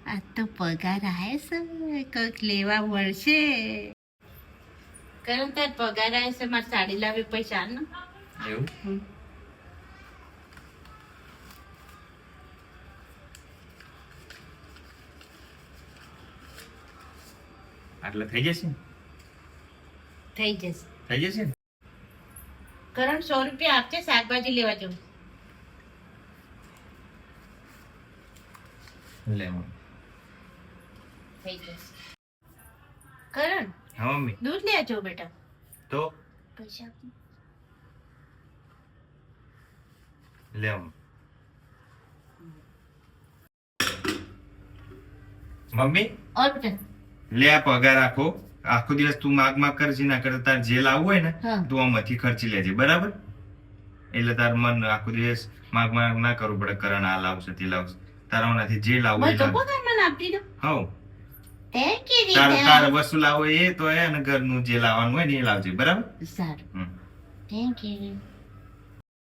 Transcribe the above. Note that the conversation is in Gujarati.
આ તો પગાર આવે છે કંઈક લેવા મળશે. કરણ તાર પગાર આવે છે મારે સાડી લાવી પૈસા ને એવું આટલે થઈ જશે ને? થઈ જશે. થઈ જશે ને? કરણ 100 રૂપિયા આપજે શાકભાજી લેવા જવું. લે મમ્મી. થઈ જશે. કરણ હા મમ્મી. દૂધ લેવા જવું બેટા. તો પૈસા આપો. લે મમ્મી. મમ્મી ઓર બેટા. લે આ પગાર આખો દિવસ તું માગ કરજે ના કરતા તાર જે લાવવું હોય ને હા. તું આમાંથી ખર્ચી લેજે બરાબર. એટલે તાર મન આખો દિવસ માગ ના કરવું પડે કરણ આ લાવશે તે લાવશે તારામાંથી જે લાવવું ભાઈ એ તો લાવજે. પગાર મને આપી દો. હઉ થેન્ક યુ તાર દીદા. વસ્તુ લાવો એ તો એ અને ઘરનું જે લાવવાનું હોય ને એ લાવજે બરાબર. સારું. હમ. Thank you.